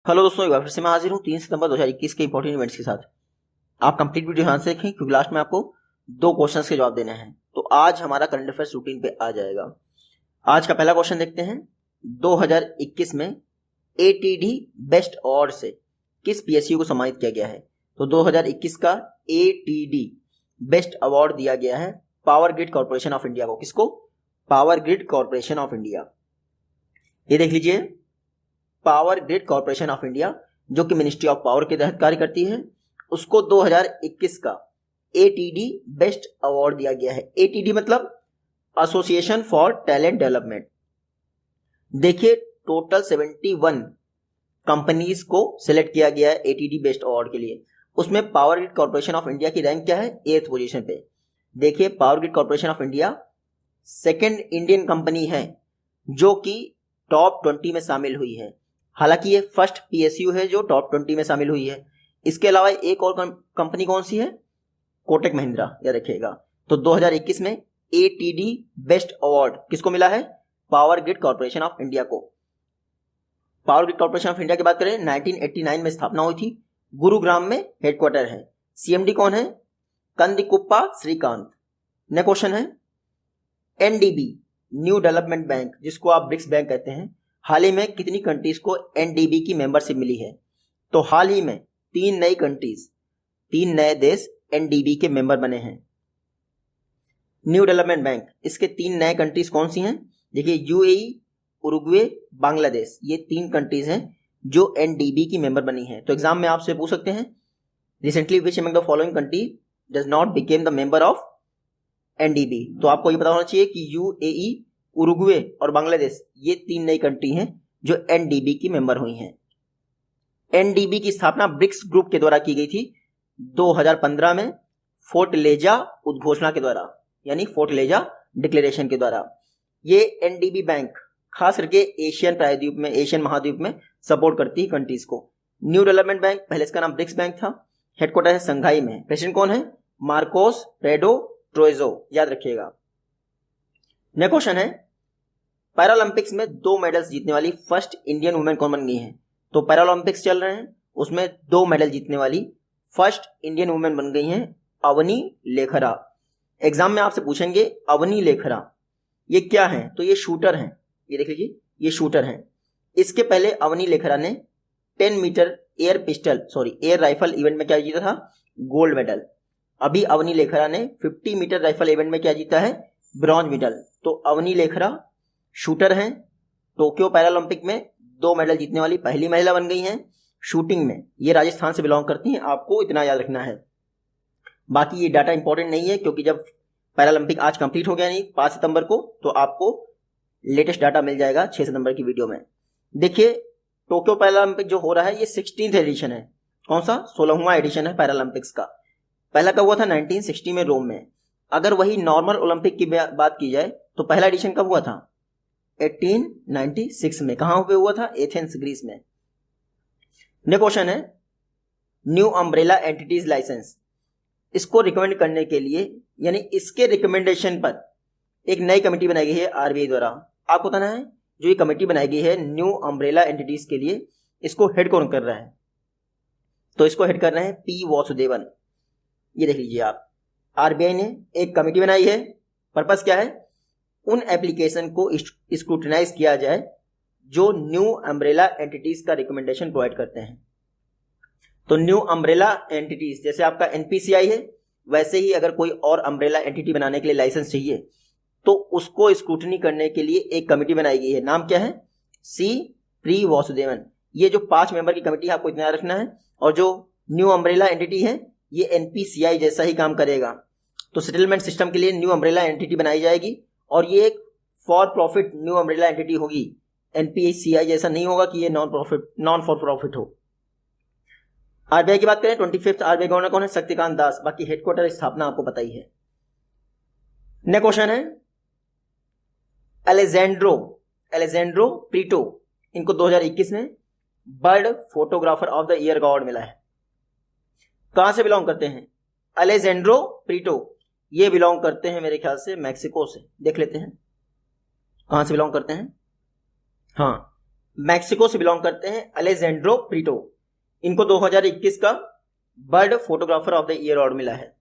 Hello दोस्तों, एक बार फिर से मैं हाजिर हूँ 3 सितंबर 2021 के इंपॉर्टेंट इवेंट्स के साथ। आप कंप्लीट वीडियो ध्यान से देखें क्योंकि लास्ट में आपको 2 क्वेश्चंस के जवाब देने हैं। तो आज हमारा करंट अफेयर्स रूटीन पे आ जाएगा। आज का पहला क्वेश्चन देखते हैं। 2021 में एटीडी बेस्ट अवार्ड से किस पीएसयू को सम्मानित किया गया है? तो 2021 का एटीडी बेस्ट अवार्ड दिया गया है power grid corporation of India को। किसको? Power grid corporation of India. ये देख लीजिए, power grid corporation of India जो कि मिनिस्ट्री ऑफ पावर के तहत कार्य करती है, उसको 2021 का एटीडी बेस्ट अवार्ड दिया गया है। एटीडी मतलब एसोसिएशन फॉर टैलेंट डेवलपमेंट। देखिए, टोटल 71 कंपनीज को सिलेक्ट किया गया है एटीडी बेस्ट अवार्ड के लिए। उसमें power grid corporation of India की रैंक क्या है? 8th पोजीशन पे। देखिए, power grid corporation of India second Indian company है जो कि टॉप 20 में शामिल हुई है। हालांकि ये फर्स्ट पीएसयू है जो टॉप 20 में शामिल हुई है। इसके अलावा एक और कंपनी कौन सी है? कोटक महिंद्रा, याद रखिएगा। तो 2021 में एटीडी बेस्ट अवार्ड किसको मिला है? Power grid corporation of India को। Power grid corporation of India की बात करें, 1989 में स्थापना हुई थी। गुरुग्राम में हेडक्वार्टर है। सीएमडी कौन है? कंदिकुप्पा श्रीकांत। नेक्स्ट क्वेश्चन है, एनडीबी न्यू डेवलपमेंट बैंक जिसको आप ब्रिक्स बैंक कहते हैं, हाल ही में कितनी कंट्रीज को एनडीबी की मेंबरशिप मिली है? तो हाल ही में 3 नई कंट्रीज, 3 नए देश एनडीबी के मेंबर बने हैं। न्यू डेवलपमेंट बैंक, इसके 3 नए कंट्रीज कौन सी हैं? देखिए, यूएई, उरुग्वे, बांग्लादेश, ये 3 कंट्रीज हैं जो एनडीबी की मेंबर बनी है। तो एग्जाम में आपसे पूछ सकते हैं, recently which among the following country does not became the member of NDB? तो आपको ये पता होना चाहिए कि यूएई, उरुग्वे और बांग्लादेश ये 3 नई कंट्री हैं जो एनडीबी की मेंबर हुई हैं। एनडीबी की स्थापना ब्रिक्स ग्रुप के द्वारा की गई थी 2015 में फोर्टलेजा उद्घोषणा के द्वारा, यानी फोर्टलेजा डिक्लेरेशन के द्वारा। ये एनडीबी बैंक खास करके एशियन प्रायद्वीप में, एशियन महाद्वीप में सपोर्ट करती है कंट्रीज को। न्यू डेवलपमेंट बैंक, पहले इसका नाम ब्रिक्स बैंक था। हेडक्वार्टर है संघाई में। प्रेसिडेंट कौन है? मार्कोस प्रेडो ट्रोइजो, याद रखिएगा। नेक्स्ट क्वेश्चन है, पैरालंपिक्स में 2 मेडल्स जीतने वाली फर्स्ट इंडियन वुमेन कौन बन गई हैं? तो पैरालंपिक्स चल रहे हैं, उसमें 2 मेडल जीतने वाली फर्स्ट इंडियन वुमेन बन गई हैं अवनी लेखरा। एग्जाम में आपसे पूछेंगे अवनी लेखरा ये क्या है? तो ये शूटर हैं। ये देख लीजिए, ये शूटर हैं। इसके पहले अवनी लेखरा ने 10 मीटर एयर राइफल इवेंट में क्या जीता था? Gold medal. अभी अवनी लेखरा ने 50 मीटर राइफल इवेंट में क्या जीता है? Bronze medal. तो अवनी लेखरा शूटर हैं। टोक्यो पैरालंपिक में 2 मेडल जीतने वाली पहली महिला बन गई हैं शूटिंग में। ये राजस्थान से बिलोंग करती हैं, आपको इतना याद रखना है। बाकी ये डाटा इंपॉर्टेंट नहीं है क्योंकि जब पैरालंपिक आज कंप्लीट हो गया नहीं 5 सितंबर को, तो आपको लेटेस्ट डाटा मिल जाएगा 6 सितंबर की वीडियो में। देखिए, टोक्यो पैरालंपिक जो हो रहा है ये 16th एडिशन है। कौन सा? 16वां एडिशन है पैरालंपिक्स का। पहला कब हुआ था? 1960 में रोम में। अगर वही नॉर्मल ओलंपिक की बात की जाए तो पहला एडिशन कब हुआ था? 1896 में। कहां पे हुआ था? एथेंस, ग्रीस में। नेक्स्ट क्वेश्चन है, न्यू अम्ब्रेला एंटिटीज लाइसेंस, इसको रिकमेंड करने के लिए, यानी इसके रिकमेंडेशन पर एक नई कमेटी बनाई गई है आरबीआई द्वारा। आपको बताना है जो ये कमेटी बनाई गई है न्यू अम्ब्रेला एंटिटीज के लिए, इसको हेड कौन कर रहा है? तो इसको हेड कर रहे हैं पी वासुदेवन। ये देख लीजिए आप, आरबीआई ने एक कमेटी बनाई है। पर्पस क्या है? उन एप्लीकेशन को स्क्रूटिनाइज किया जाए जो न्यू अम्ब्रेला एंटिटीज का रिकमेंडेशन प्रोवाइड करते हैं। तो न्यू अम्ब्रेला एंटिटीज जैसे आपका एनपीसीआई है, वैसे ही अगर कोई और अम्ब्रेला एंटिटी बनाने के लिए लाइसेंस चाहिए तो उसको स्क्रूटनी करने के लिए एक कमेटी बनाई गई है। नाम क्या है? सी प्री वासुदेवन। ये जो 5 मेंबर की कमेटी है, आपको इतना रखना है। और जो न्यू अम्ब्रेला एंटिटी है ये एनपीसीआई जैसा ही काम करेगा। तो सेटलमेंट सिस्टम के लिए न्यू अम्ब्रेला एंटिटी बनाई जाएगी और ये एक for profit new umbrella entity होगी। एनपीसीआई जैसा नहीं होगा कि ये नॉन फॉर प्रॉफिट हो। आरबीआई की बात करें, 25th आरबीआई गवर्नर कौन है? शक्तिकांत दास। बाकी हेडक्वार्टर स्थापना आपको पता ही है। नेक्स्ट क्वेश्चन है, एलेजेंड्रो प्रीटो, इनको 2021 में bird photographer of the year award मिला है। कहां से बिलोंग करते हैं? एलेजेंड्रो प्रीटो ये बिलोंग करते हैं मेरे ख्याल से मैक्सिको से। देख लेते हैं कहां से बिलोंग करते हैं। हाँ, मैक्सिको से बिलोंग करते हैं अलेजेंड्रो प्रीटो। इनको 2021 का bird photographer of the year award मिला है।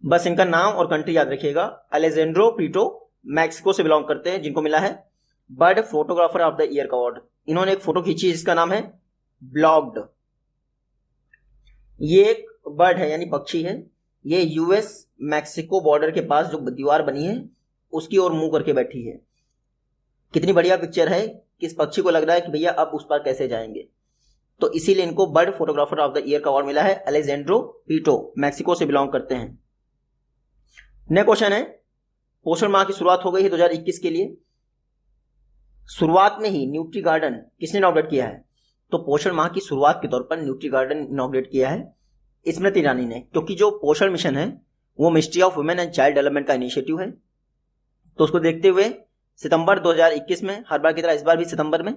बस इनका नाम और कंट्री याद रखिएगा, अलेजेंड्रो प्रीटो मैक्सिको से बिलोंग करते हैं, जिनको मिला है bird photographer of the year का अवार्ड। इन्होंने एक फोटो खींची जिसका नाम है ब्लॉग्ड। ये एक बर्ड है यानी पक्षी है, ये यूएस मैक्सिको बॉर्डर के पास जो दीवार बनी है उसकी ओर मुंह करके बैठी है। कितनी बढ़िया पिक्चर है कि इस पक्षी को लग रहा है कि भैया अब उस पार कैसे जाएंगे, तो इसीलिए इनको bird photographer of the year का अवार्ड मिला है। अलेजेंड्रो प्रीटो मैक्सिको से बिलोंग करते हैं। नेक्स्ट क्वेश्चन है, पोषण माह की शुरुआत हो गई है 2021 के लिए। शुरुआत में ही न्यूट्री गार्डन किसने इनॉग्रेट किया है? तो पोषण माह की शुरुआत के तौर पर न्यूट्री गार्डन इनॉग्रेट किया है स्मृति ईरानी ने, क्योंकि जो पोषण मिशन है वो ministry of women and child development का इनिशिएटिव है। तो उसको देखते हुए सितंबर 2021 में, हर बार की तरह इस बार भी सितंबर में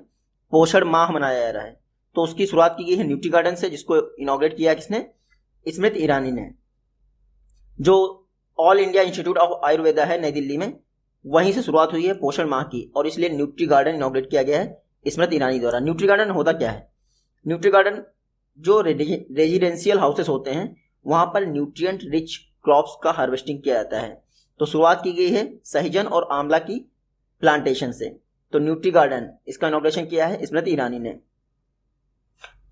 पोषण माह मनाया जा रहा है। तो उसकी शुरुआत की गई है न्यूट्री गार्डन से, जिसको इनॉग्रेट किया किसने? स्मृति ईरानी ने। जो all India institute of Ayurveda है नई दिल्ली में, वहीं से शुरुआत हुई है पोषण माह की, और इसलिए न्यूट्री गार्डन इनॉग्रेट किया गया है स्मृति ईरानी द्वारा। न्यूट्री गार्डन होता क्या है? न्यूट्री गार्डन जो रेजिडेंशियल हाउसेस होते हैं वहां पर न्यूट्रिएंट रिच क्रॉप्स का हार्वेस्टिंग किया जाता है। तो शुरुआत की गई है सहजन और आंवला की प्लांटेशन से। तो न्यूट्री गार्डन इसका इनॉग्रेशन किया है स्मृति ईरानी ने।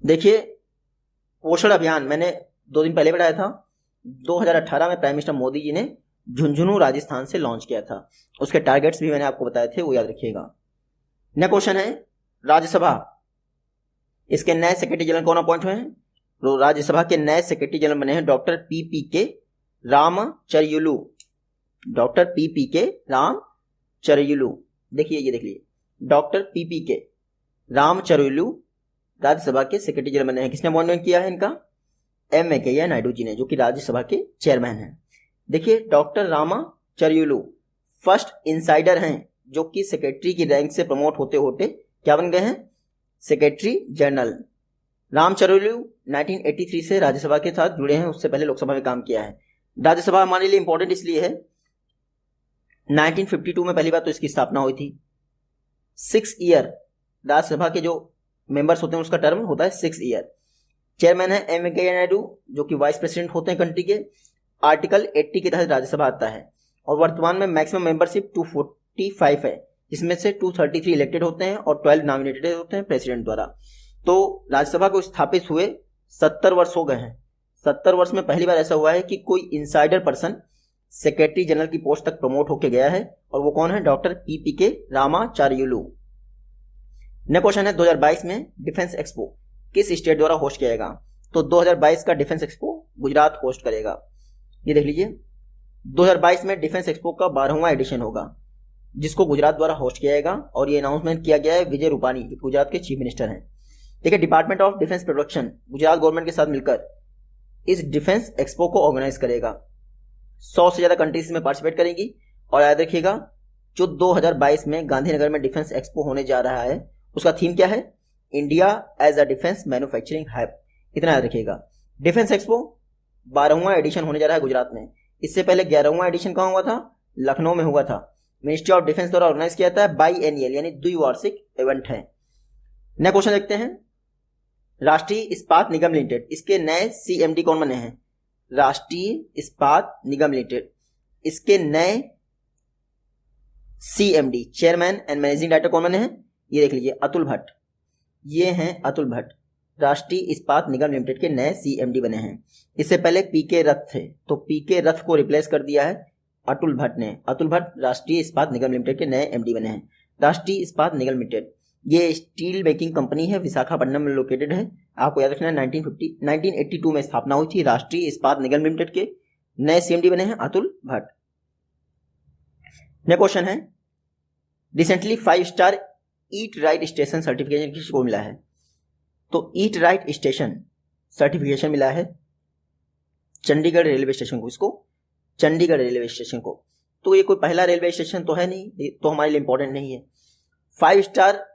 देखिए, पोषण अभियान मैंने 2 दिन पहले बताया था, 2018 में प्राइम मिनिस्टर मोदी जी ने झुंझुनू राजस्थान से लॉन्च किया था। उसके टारगेट्स भी मैंने आपको बताए थे, वो याद रखिएगा। नेक्स्ट क्वेश्चन है, राज्यसभा, इसके नए सेक्रेटरी जनरल कौन अपॉइंट हुए हैं? तो राज्यसभा के नए सेक्रेटरी जनरल बने हैं डॉक्टर पीपीके रामचरियुलू। डॉक्टर पीपीके रामचरियुलू, देखिए ये देख लीजिए, डॉक्टर पीपीके रामचरियुलू राज्यसभा के सेक्रेटरी जनरल बने हैं। किसने अपॉइंटमेंट किया है इनका? एम वेंकैया नायडू जी ने, जो कि राज्यसभा के चेयरमैन हैं। देखिए, डॉक्टर रामाचरियुलू फर्स्ट इनसाइडर हैं जो कि सेक्रेटरी की रैंक से प्रमोट होते होते क्या बन गए हैं? Secretary general. रामचरियुलू 1983 से राज्यसभा के साथ जुड़े हैं, उससे पहले लोकसभा में काम किया है। राज्यसभा हमारे लिए इंपॉर्टेंट इसलिए है, 1952 में पहली बार तो इसकी स्थापना हुई थी। 6 ईयर राज्यसभा के जो मेंबर्स होते हैं उसका टर्म होता है 6 ईयर। चेयरमैन है एम वेंकैया नायडू, जो कि वाइस प्रेसिडेंट होते हैं कंट्री के। आर्टिकल 80 के तहत राज्यसभा आता है, और वर्तमान में मैक्सिमम मेंबरशिप 245 है, जिसमें से 233 इलेक्टेड होते हैं और 12 नॉमिनेटेड होते हैं प्रेसिडेंट द्वारा। तो राज्यसभा को स्थापित हुए 70 वर्ष हो गए हैं। 70 वर्ष में पहली बार ऐसा हुआ है कि कोई इंसाइडर पर्सन सेक्रेटरी जनरल की पोस्ट तक प्रमोट होकर गया है, और वो कौन है? Doctor PPK रामाचार्युलू। नेक्स्ट क्वेश्चन है, 2022 में डिफेंस एक्सपो किस स्टेट द्वारा होस्ट किया जाएगा? तो 2022 का डिफेंस एक्सपो गुजरात होस्ट करेगा। ये देख लीजिए, 2022 में डिफेंस एक्सपो का 12वां एडिशन होगा, जिसको गुजरात द्वारा होस्ट किया जाएगा, और ये अनाउंसमेंट किया गया है विजय रूपानी, जो गुजरात के चीफ मिनिस्टर हैं। देखिए, department of defence production Gujarat government के साथ मिलकर इस डिफेंस एक्सपो को ऑर्गेनाइज करेगा। 100 से ज्यादा कंट्रीज में पार्टिसिपेट करेंगी। और याद रखिएगा, जो 2022 में गांधीनगर में डिफेंस एक्सपो होने जा रहा है उसका थीम क्या है? India as a defence manufacturing hub. इतना याद रखिएगा। डिफेंस एक्सपो 12वां एडिशन होने जा रहा है गुजरात में। इससे पहले 11वां एडिशन कहाँ हुआ था? लखनऊ में हुआ था। मिनिस्ट्री ऑफ डिफेंस द्वारा ऑर्गेनाइज किया था, बाई एनियल यानी द्विवार्षिक इवेंट है। नया क्वेश्चन देखते हैं, राष्ट्रीय इस्पात निगम लिमिटेड, इसके नए सीएमडी कौन बने हैं? राष्ट्रीय इस्पात निगम लिमिटेड, इसके नए CMD chairman and managing director कौन बने हैं? ये देख लीजिए, अतुल भट्ट। ये हैं अतुल भट्ट, राष्ट्रीय इस्पात निगम लिमिटेड के नए सीएमडी बने हैं। इससे पहले पीके रथ थे, तो पीके रथ को रिप्लेस कर दिया है अतुल भट्ट ने। अतुल भट्ट राष्ट्रीय इस्पात निगम लिमिटेड के नए एमडी बने हैं। राष्ट्रीय इस्पात निगम लिमिटेड ये स्टील मेकिंग कंपनी है, विशाखापट्टनम में लोकेटेड है। आपको याद रखना है 1982 में स्थापना हुई थी। राष्ट्रीय इस्पात निगम लिमिटेड के नए सीएमडी बने हैं अतुल भट्ट। नेक्स्ट क्वेश्चन है, recently 5 star eat right station certification किसको मिला है? तो ईट राइट स्टेशन सर्टिफिकेशन मिला है चंडीगढ़ रेलवे स्टेशन को। इसको चंडीगढ़ रेलवे स्टेशन को। तो ये कोई पहला रेलवे स्टेशन तो है नहीं, तो हमारे लिए इंपॉर्टेंट नहीं है। 5 स्टार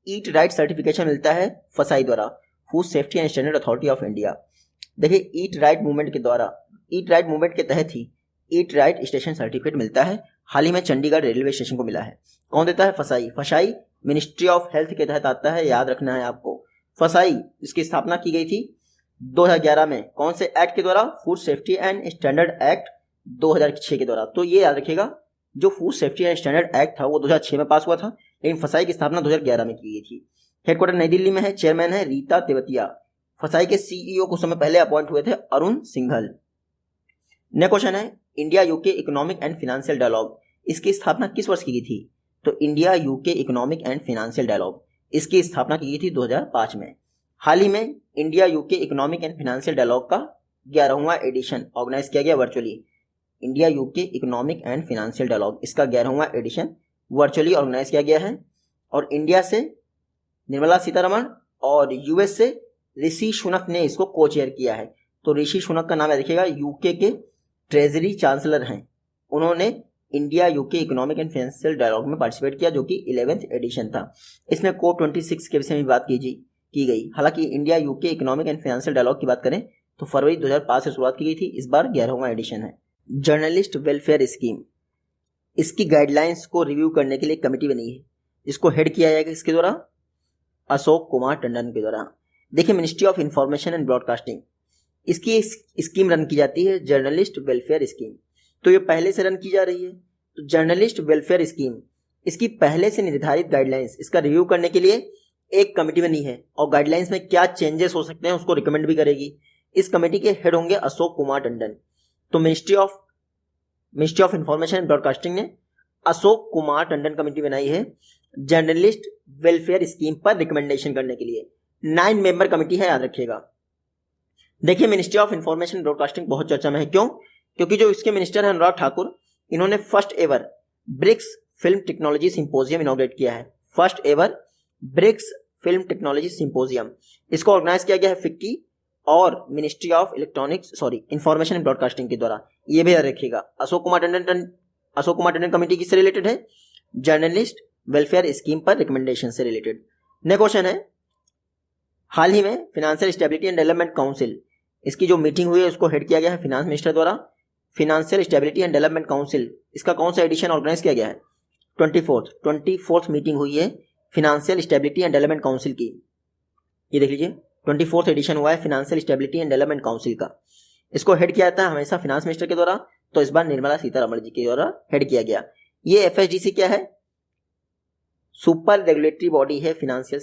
ईट राइट सर्टिफिकेशन मिलता है फसाई द्वारा, food safety and standard authority of India. देखिए, ईट राइट मूवमेंट के द्वारा, ईट राइट मूवमेंट के तहत ही ईट राइट स्टेशन सर्टिफिकेट मिलता है हाल ही में चंडीगढ़ रेलवे स्टेशन को मिला है। कौन देता है? फसाई। फसाई मिनिस्ट्री ऑफ हेल्थ के तहत आता है, याद रखना है आपको। फसाई इसकी स्थापना की गई थी 2011 में। कौन से एक्ट के द्वारा? Food safety and standard act 2006 के द्वारा। तो ये याद रखिएगा, जो food safety and standard act था वो 2006 में पास हुआ था, लेकिन फसाई की स्थापना 2011 में की गई थी। हेडक्वार्टर नई दिल्ली में है, चेयरमैन है रीता तेवतिया। फसाई के सीईओ कुछ समय पहले अपॉइंट हुए थे अरुण सिंघल। नेक्स्ट क्वेश्चन है India UK economic and financial dialogue, इसकी स्थापना किस वर्ष की गई थी? तो India UK economic and financial dialogue, इसकी स्थापना की गई थी 2005 में। हाल ही में India UK economic and financial dialogue का 11वां एडिशन ऑर्गेनाइज किया गया virtually. India UK economic and financial dialogue, इसका 11वां एडिशन वर्चुअली ऑर्गेनाइज किया गया है। और इंडिया से निर्मला सीतारमण और यूएस से ऋषि सुनक ने इसको को चेयर किया है। तो ऋषि सुनक का नाम याद रखिएगा, यूके के ट्रेजरी चांसलर हैं। उन्होंने India UK economic and financial dialogue में पार्टिसिपेट किया, जो कि 11th एडिशन था। इसमें COP26 के विषय में बात की गई। हालांकि India UK economic and financial dialogue की बात करें तो फरवरी 2005 से शुरुआत की गई थी। इस बार 11वां एडिशन है। जर्नलिस्ट वेलफेयर स्कीम, इसकी गाइडलाइंस को रिव्यू करने के लिए कमेटी बनी है। इसको हेड किया जाएगा इसके द्वारा अशोक कुमार टंडन के द्वारा। देखिए, ministry of information and broadcasting, इसकी स्कीम रन की जाती है, जर्नलिस्ट वेलफेयर स्कीम। तो ये पहले से रन की जा रही है। तो जर्नलिस्ट वेलफेयर स्कीम, इसकी पहले से निर्धारित गाइडलाइंस, इसका रिव्यू करने के लिए एक कमेटी बनी है और गाइडलाइंस में क्या चेंजेस हो सकते हैं उसको रिकमेंड भी करेगी। इस कमेटी के हेड होंगे अशोक कुमार टंडन। तो ministry of information and broadcasting ने अशोक कुमार टंडन कमेटी बनाई है जर्नलिस्ट वेलफेयर स्कीम पर रिकमेंडेशन करने के लिए। 9 मेंबर कमेटी है, याद रखिएगा। देखिए, ministry of information and broadcasting बहुत चर्चा में है। क्यों? क्योंकि जो इसके मिनिस्टर हैं अनुराग ठाकुर, इन्होंने first ever BRICS film technology symposium inaugurate किया है। First ever BRICS film technology symposium, इसको ऑर्गेनाइज किया गया है फिक्की और ministry of information and broadcasting के द्वारा। ये भी याद रखिएगा। अशोक कुमार टंडन कमेटी किससे रिलेटेड है? जर्नलिस्ट वेलफेयर स्कीम पर रिकमेंडेशन से रिलेटेड। नेक्स्ट क्वेश्चन है, हाल ही में financial stability and development council, इसकी जो मीटिंग हुई है उसको हेड किया गया है फाइनेंस मिनिस्टर द्वारा। Financial stability and development council, इसका कौन सा एडिशन ऑर्गेनाइज किया गया है? 24th मीटिंग हुई है financial stability and development council की। ये देख लीजिए, 24th एडिशन हुआ है financial stability and development council का। इसको हेड किया जाता है हमेशा फाइनेंस मिनिस्टर के द्वारा, तो इस बार निर्मला सीतारमण जी के द्वारा हेड किया गया। ये FSDC क्या है? सुपर रेगुलेटरी बॉडी है फाइनेंशियल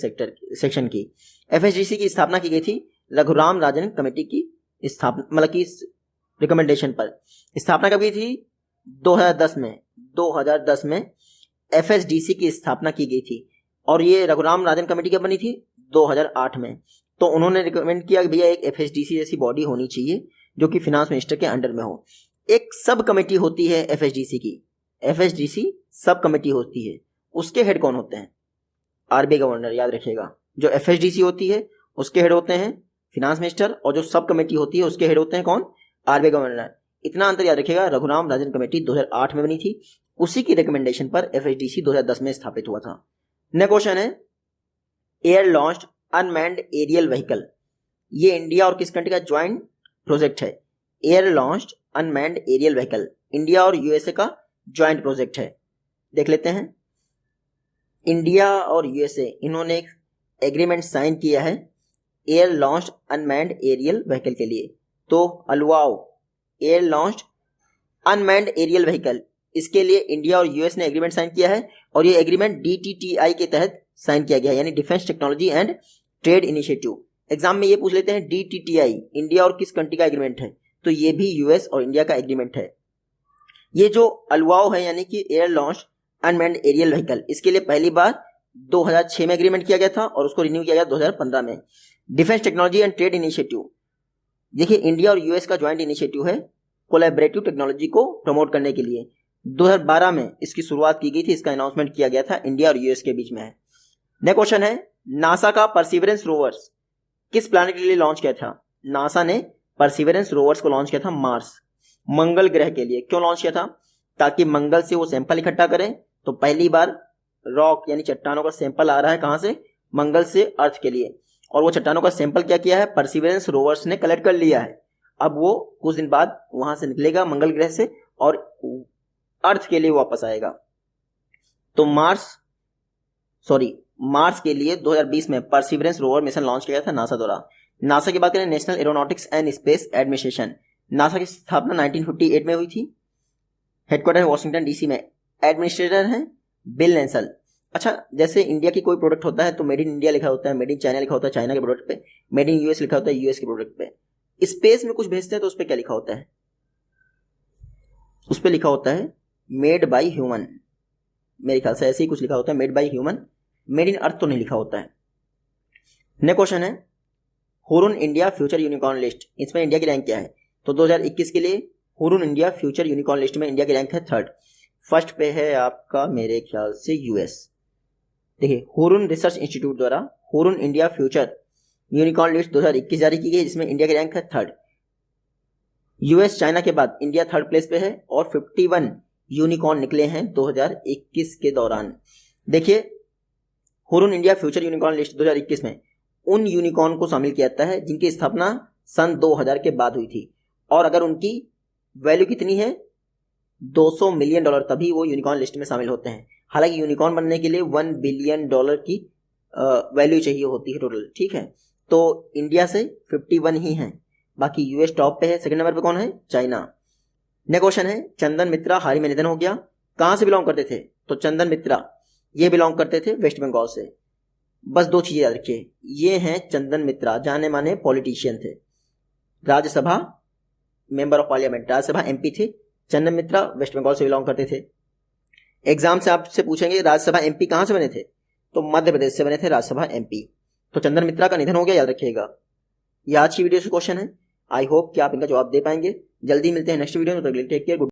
सेक्शन की। FSDC की स्थापना की गई थी रघुराम राजन कमेटी की स्थापना, की रिकमेंडेशन पर। स्थापना कब की थी? 2010 में FSDC की स्थापना की गई थी। और ये रघुराम राजन कमेटी कब बनी थी? 2008 में। तो उन्होंने रिकमेंड किया कि भैया एक FSDC जैसी बॉडी होनी चाहिए जो कि फाइनेंस मिनिस्टर के अंडर में हो। एक सब कमेटी होती है FSDC की, FSDC सब कमेटी होती है। उसके हेड कौन होते हैं? RBI गवर्नर, याद रखिएगा। जो FSDC होती है उसके हेड होते हैं फाइनेंस मिनिस्टर, और जो सब कमेटी होती है उसके हेड होते हैं कौन? RBI governor. इतना अंतर याद रखिएगा। रघुराम राजन कमेटी 2008 में बनी थी, उसी की रिकमेंडेशन पर FSDC 2010 में स्थापित हुआ था। नेक्स्ट क्वेश्चन है, air launched unmanned aerial vehicle, ये इंडिया और किस कंट्री का ज्वाइंट प्रोजेक्ट है? Air launched unmanned aerial vehicle, India और USA का ज्वाइंट प्रोजेक्ट है। देख लेते हैं। इंडिया और USA इन्होंने एक एग्रीमेंट साइन किया है air launched unmanned aerial vehicle के लिए। तो अलवाओ air launched unmanned aerial vehicle, इसके लिए इंडिया और US ने एग्रीमेंट साइन किया है, और ये एग्रीमेंट DTTI के तहत साइन किया गया है, यानी defence technology and trade initiative. Exam में ये पूछ लेते हैं DTTI इंडिया और किस कंट्री का एग्रीमेंट है? तो ये भी US और इंडिया का एग्रीमेंट है। ये जो अलवाओ है यानी कि air launch unmanned aerial vehicle, इसके लिए पहली बार 2006 में एग्रीमेंट किया गया था और उसको रिन्यू किया गया 2015 में। Defence technology and trade initiative, देखिए इंडिया और US का ज्वाइंट इनिशिएटिव है कोलैबोरेटिव टेक्नोलॉजी को प्रमोट करने के लिए। 2012 में इसकी शुरुआत की गई थी, इसका अनाउंसमेंट किया गया था, इंडिया और US के बीच में है। नेक्स्ट क्वेश्चन है, नासा का परसिवरेंस रोवर्स किस प्लैनेट के लिए लॉन्च किया था? नासा ने परसिवरेंस रोवर्स को लॉन्च किया था मार्स, मंगल ग्रह के लिए। क्यों लॉन्च किया था? ताकि मंगल से वो सैंपल इकट्ठा करें। तो पहली बार रॉक यानी चट्टानों का सैंपल आ रहा है कहां से? मंगल से अर्थ के लिए, और वो चट्टानों का सैंपल क्या किया है? परसिवरेंस रोवर्स ने कलेक्ट कर लिया है। अब वो कुछ दिन बाद वहां से निकलेगा मंगल ग्रह से और अर्थ के लिए वापस आएगा। तो मार्स के लिए 2020 में परसिवरेंस रोवर मिशन लॉन्च किया था नासा द्वारा। नासा की बात करें, national aeronautics and space administration, NASA की स्थापना 1958 में हुई थी। हेडक्वार्टर वॉशिंगटन डीसी में। एडमिनिस्ट्रेटर हैं बिल नेल्सन। अच्छा, जैसे इंडिया की कोई प्रोडक्ट होता है तो मेड इन इंडिया लिखा होता है, मेड इन चाइना लिखा होता है चाइना के प्रोडक्ट पे, मेड इन यूएस लिखा होता है यूएस के प्रोडक्ट पे। स्पेस में कुछ भेजते हैं तो उस पर क्या लिखा होता है? उस पर लिखा होता है मेड बाई ह्यूमन। मेरे ख्याल से ऐसे ही कुछ लिखा होता है, made by human. Made in earth तो नहीं लिखा होता है। नेक्स्ट क्वेश्चन है Hurun India future unicorn list, इसमें इंडिया की रैंक क्या है? तो 2021 के लिए Hurun India future unicorn list में इंडिया की रैंक है 3rd। फर्स्ट पे है आपका मेरे ख्याल से यूएस। देखिए, हुरुन रिसर्च इंस्टीट्यूट द्वारा Hurun India future unicorn list 2021 जारी की गई, जिसमें इंडिया की रैंक है 3rd। यूएस चाइना के बाद इंडिया 3rd प्लेस पे है और 51 यूनिकॉर्न निकले हैं 2021 के दौरान। देखिए, Hurun India future unicorn list 2021 में उन यूनिकॉर्न को शामिल किया जाता है जिनकी स्थापना सन 2000 के बाद हुई थी, और अगर उनकी वैल्यू कितनी है $200 मिलियन, तभी वो यूनिकॉर्न लिस्ट में शामिल होते हैं। हालांकि यूनिकॉर्न बनने के लिए $1 बिलियन की वैल्यू चाहिए होती है टोटल, ठीक है। तो इंडिया से 51 ही हैं, बाकी यूएस टॉप पे है। सेकंड नंबर पे कौन है? चाइना। नेक्स्ट क्वेश्चन है चंदन मित्रा हाल ही में निधन हो गया, कहां से बिलोंग करते थे? तो चंदन मित्रा ये बिलोंग करते थे वेस्ट बंगाल से। बस 2 चीजें याद रखिए, ये हैं चंदन मित्रा, जाने माने पॉलिटिशियन थे, Rajya Sabha member of parliament, Rajya Sabha MP थे। चंदन मित्रा वेस्ट बंगाल से बिलोंग करते थे। एग्जाम से आपसे पूछेंगे राज्यसभा एमपी कहां से बने थे? तो मध्य प्रदेश से बने थे राज्यसभा एमपी। तो चंदन मित्रा का निधन हो गया, याद रखिएगा। ये आज की वीडियो से क्वेश्चन है। आई होप कि आप इनका जवाब दे पाएंगे। जल्दी मिलते हैं नेक्स्ट वीडियो में, तो टेक केयर।